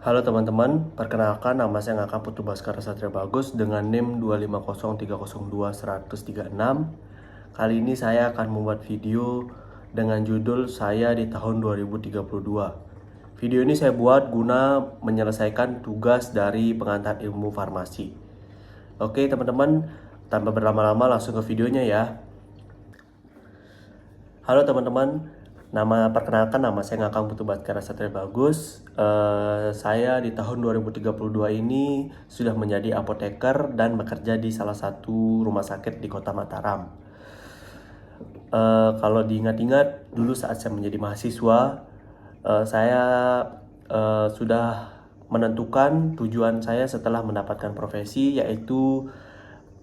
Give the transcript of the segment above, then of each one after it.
Halo teman-teman, perkenalkan nama saya Ngaka Putu Baskara Satria Bagus dengan NIM 250302136. Kali ini saya akan membuat video dengan judul Saya di tahun 2032. Video ini saya buat guna menyelesaikan tugas dari pengantar ilmu farmasi. Oke teman-teman, tanpa berlama-lama langsung ke videonya ya. Halo teman-teman, perkenalkan nama saya Ngakang Putu Baskara Satria Bagus. Saya di tahun 2032 ini sudah menjadi apoteker dan bekerja di salah satu rumah sakit di Kota Mataram. Kalau diingat-ingat dulu saat saya menjadi mahasiswa, saya sudah menentukan tujuan saya setelah mendapatkan profesi, yaitu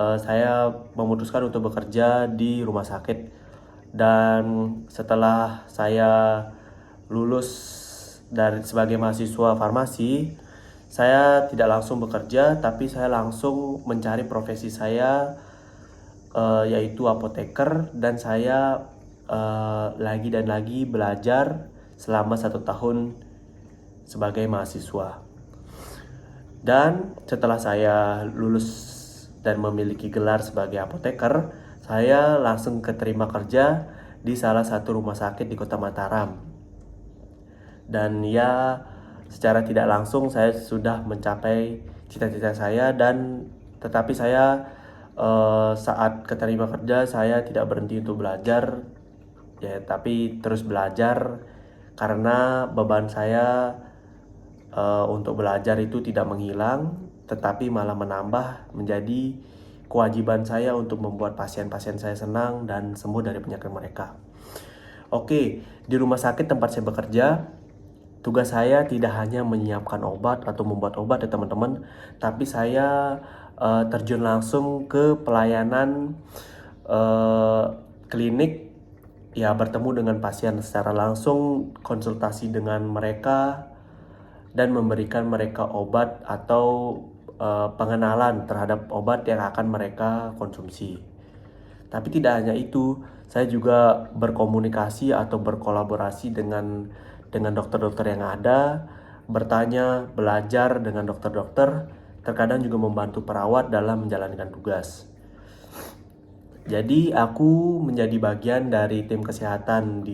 saya memutuskan untuk bekerja di rumah sakit. Dan setelah saya lulus sebagai mahasiswa farmasi, saya tidak langsung bekerja, tapi saya langsung mencari profesi saya, yaitu apoteker, dan saya lagi dan lagi belajar selama 1 tahun sebagai mahasiswa. Dan setelah saya lulus dan memiliki gelar sebagai apoteker, saya langsung keterima kerja di salah satu rumah sakit di Kota Mataram. Dan ya, secara tidak langsung saya sudah mencapai cita-cita saya, dan tetapi saya saat keterima kerja saya tidak berhenti untuk belajar ya, tapi terus belajar karena beban saya untuk belajar itu tidak menghilang, tetapi malah menambah menjadi kewajiban saya untuk membuat pasien-pasien saya senang dan sembuh dari penyakit mereka. Oke, di rumah sakit tempat saya bekerja, tugas saya tidak hanya menyiapkan obat atau membuat obat ya teman-teman, tapi saya terjun langsung ke pelayanan klinik, ya bertemu dengan pasien secara langsung, konsultasi dengan mereka, dan memberikan mereka obat atau pengenalan terhadap obat yang akan mereka konsumsi. Tapi tidak hanya itu, saya juga berkomunikasi atau berkolaborasi dengan dokter-dokter yang ada, bertanya, belajar dengan dokter-dokter, terkadang juga membantu perawat dalam menjalankan tugas. Jadi aku menjadi bagian dari tim kesehatan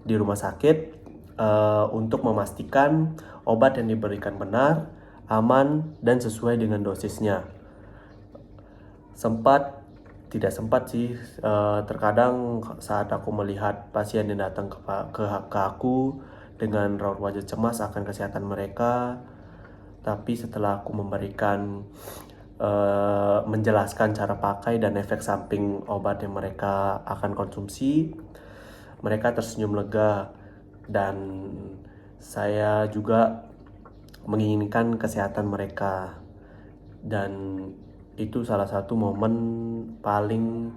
di rumah sakit untuk memastikan obat yang diberikan benar, aman, dan sesuai dengan dosisnya. Tidak sempat sih, terkadang saat aku melihat pasien yang datang ke aku dengan raut wajah cemas akan kesehatan mereka, tapi setelah aku menjelaskan cara pakai dan efek samping obat yang mereka akan konsumsi, mereka tersenyum lega, dan saya juga menginginkan kesehatan mereka. Dan itu salah satu momen paling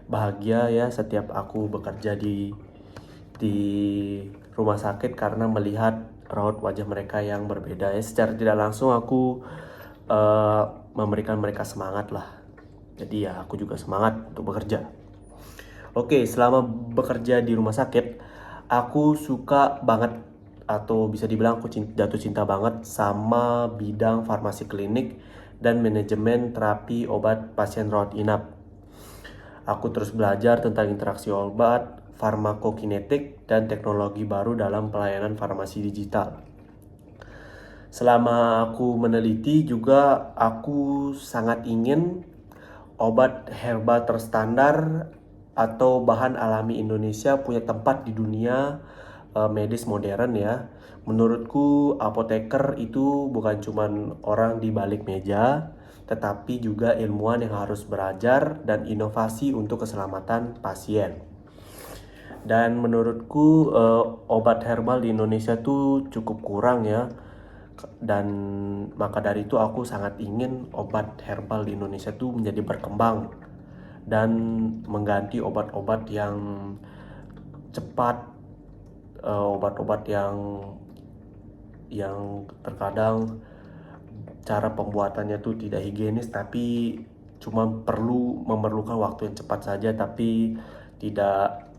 bahagia ya setiap aku bekerja di rumah sakit, karena melihat raut wajah mereka yang berbeda ya. Secara tidak langsung aku memberikan mereka semangat lah. Jadi ya aku juga semangat untuk bekerja. Oke, selama bekerja di rumah sakit, aku suka banget, atau bisa dibilang aku jatuh cinta banget sama bidang farmasi klinik dan manajemen terapi obat pasien rawat inap. Aku terus belajar tentang interaksi obat, farmakokinetik, dan teknologi baru dalam pelayanan farmasi digital. Selama aku meneliti juga, aku sangat ingin obat herbal terstandar atau bahan alami Indonesia punya tempat di dunia medis modern ya. Menurutku apoteker itu bukan cuma orang di balik meja, tetapi juga ilmuwan yang harus belajar dan inovasi untuk keselamatan pasien. Dan menurutku obat herbal di Indonesia tuh cukup kurang ya. Dan maka dari itu aku sangat ingin obat herbal di Indonesia tuh menjadi berkembang dan mengganti obat-obat yang cepat, obat-obat yang terkadang cara pembuatannya tuh tidak higienis, tapi cuma memerlukan waktu yang cepat saja, tapi tidak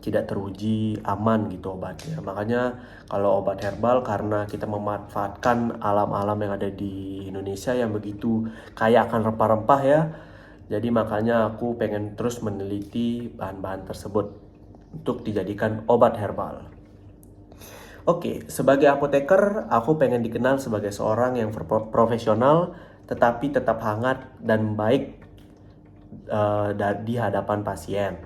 tidak teruji aman gitu obatnya. Makanya kalau obat herbal, karena kita memanfaatkan alam-alam yang ada di Indonesia yang begitu kaya akan rempah-rempah ya. Jadi makanya aku pengen terus meneliti bahan-bahan tersebut untuk dijadikan obat herbal. Oke, sebagai apoteker, aku pengen dikenal sebagai seorang yang profesional tetapi tetap hangat dan baik di hadapan pasien.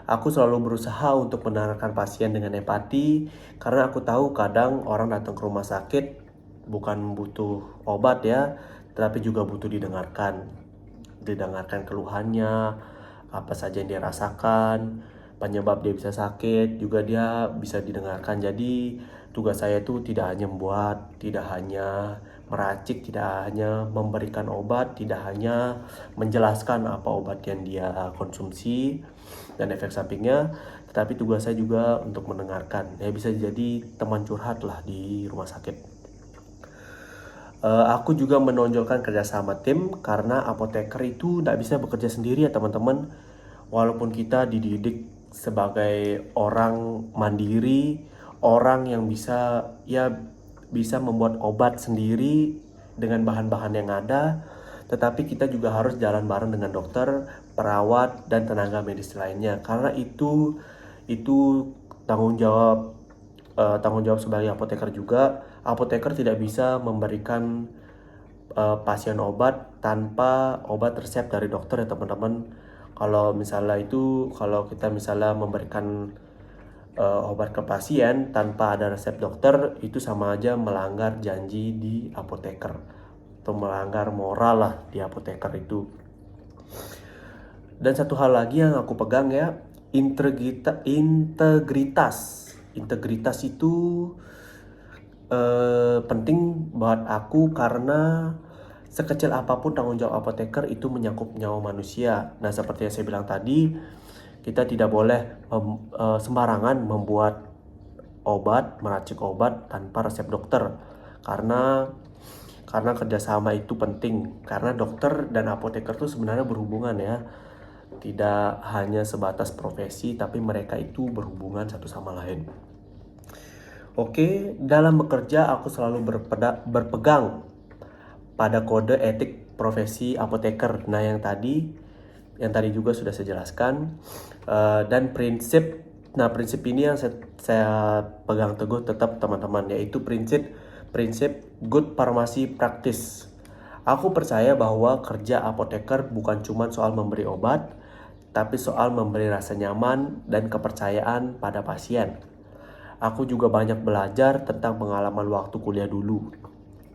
Aku selalu berusaha untuk mendengarkan pasien dengan empati karena aku tahu kadang orang datang ke rumah sakit bukan butuh obat ya, tetapi juga butuh didengarkan. Didengarkan keluhannya, apa saja yang dia rasakan, penyebab dia bisa sakit, juga dia bisa didengarkan. Jadi tugas saya itu tidak hanya membuat, tidak hanya meracik, tidak hanya memberikan obat, tidak hanya menjelaskan apa obat yang dia konsumsi dan efek sampingnya, tetapi tugas saya juga untuk mendengarkan. Ya bisa jadi teman curhat lah di rumah sakit. Aku juga menonjolkan kerjasama tim karena apoteker itu tidak bisa bekerja sendiri ya teman-teman. Walaupun kita dididik sebagai orang mandiri, orang yang bisa membuat obat sendiri dengan bahan-bahan yang ada, tetapi kita juga harus jalan bareng dengan dokter, perawat, dan tenaga medis lainnya. Karena itu tanggung jawab sebagai apoteker juga. Apoteker tidak bisa memberikan pasien obat tanpa obat resep dari dokter ya teman-teman. Kalau kita misalnya memberikan obat ke pasien tanpa ada resep dokter, itu sama aja melanggar janji di apoteker atau melanggar moral lah di apoteker itu. Dan satu hal lagi yang aku pegang ya, integritas. Integritas itu penting buat aku karena sekecil apapun tanggung jawab apoteker itu menyangkut nyawa manusia. Nah, seperti yang saya bilang tadi, kita tidak boleh sembarangan membuat obat, meracik obat tanpa resep dokter. Karena kerjasama itu penting. Karena dokter dan apoteker itu sebenarnya berhubungan ya. Tidak hanya sebatas profesi, tapi mereka itu berhubungan satu sama lain. Oke, dalam bekerja aku selalu berpegang pada kode etik profesi apoteker. Nah, yang tadi juga sudah saya jelaskan. Dan prinsip ini yang saya pegang teguh tetap teman-teman, yaitu prinsip good pharmacy practice. Aku percaya bahwa kerja apoteker bukan cuma soal memberi obat, tapi soal memberi rasa nyaman dan kepercayaan pada pasien. Aku juga banyak belajar tentang pengalaman waktu kuliah dulu.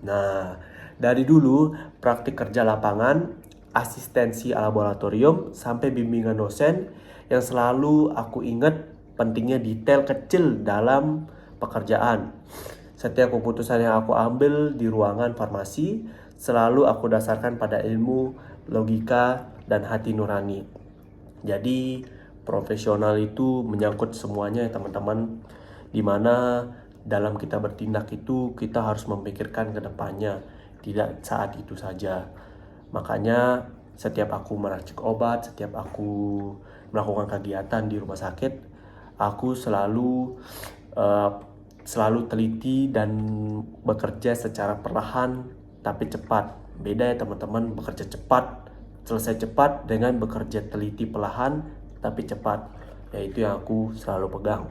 Nah, dari dulu praktik kerja lapangan, asistensi laboratorium, sampai bimbingan dosen, yang selalu aku ingat pentingnya detail kecil dalam pekerjaan. Setiap keputusan yang aku ambil di ruangan farmasi selalu aku dasarkan pada ilmu, logika, dan hati nurani. Jadi profesional itu menyangkut semuanya ya teman-teman, dimana dalam kita bertindak itu kita harus memikirkan ke depannya, tidak saat itu saja. Makanya setiap aku meracik obat, setiap aku melakukan kegiatan di rumah sakit, aku selalu teliti dan bekerja secara perlahan tapi cepat. Beda ya teman-teman, bekerja cepat, selesai cepat dengan bekerja teliti perlahan tapi cepat. Yaitu yang aku selalu pegang.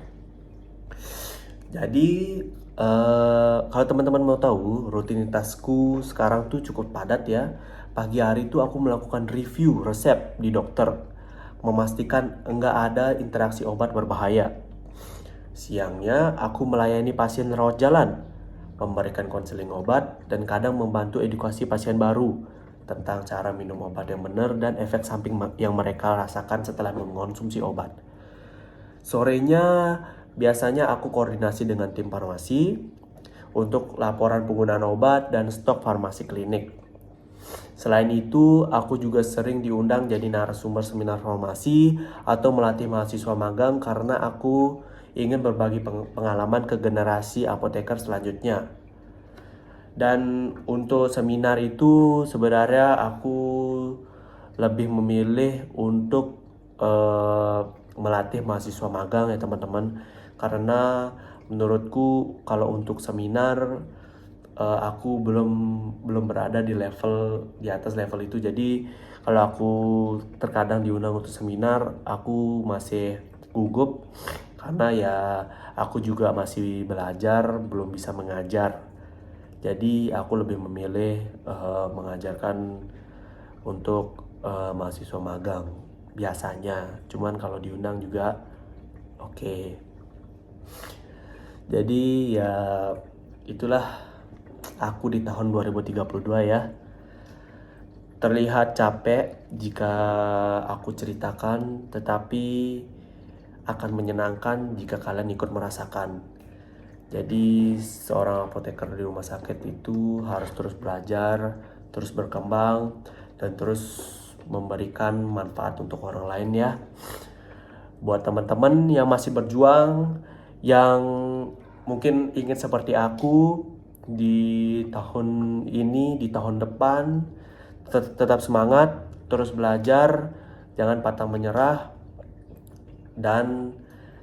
Jadi kalau teman-teman mau tahu, rutinitasku sekarang tuh cukup padat ya. Pagi hari tuh aku melakukan review resep di dokter, memastikan enggak ada interaksi obat berbahaya. Siangnya aku melayani pasien rawat jalan, memberikan konseling obat, dan kadang membantu edukasi pasien baru tentang cara minum obat yang benar dan efek samping yang mereka rasakan setelah mengonsumsi obat. Sorenya biasanya aku koordinasi dengan tim farmasi untuk laporan penggunaan obat dan stok farmasi klinik. Selain itu, aku juga sering diundang jadi narasumber seminar farmasi atau melatih mahasiswa magang karena aku ingin berbagi pengalaman ke generasi apoteker selanjutnya. Dan untuk seminar itu sebenarnya aku lebih memilih untuk melatih mahasiswa magang ya teman-teman. Karena menurutku kalau untuk seminar aku belum berada di atas level itu. Jadi kalau aku terkadang diundang untuk seminar, aku masih gugup karena ya aku juga masih belajar, belum bisa mengajar. Jadi aku lebih memilih mengajarkan untuk mahasiswa magang biasanya. Cuman kalau diundang juga oke. Jadi ya itulah aku di tahun 2032 ya. Terlihat capek jika aku ceritakan, tetapi akan menyenangkan jika kalian ikut merasakan. Jadi seorang apoteker di rumah sakit itu harus terus belajar, terus berkembang, dan terus memberikan manfaat untuk orang lain ya. Buat teman-teman yang masih berjuang, yang mungkin ingin seperti aku di tahun ini, di tahun depan, tetap semangat, terus belajar, jangan patah menyerah, dan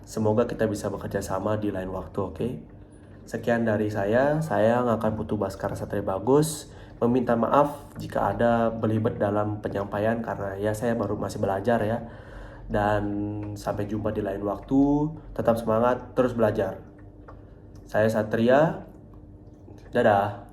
semoga kita bisa bekerja sama di lain waktu, oke? Sekian dari saya akan Putu Baskara Satria Bagus. Meminta maaf jika ada belibet dalam penyampaian karena ya saya baru masih belajar ya. Dan sampai jumpa di lain waktu. Tetap semangat, terus belajar. Saya Satria. Dadah.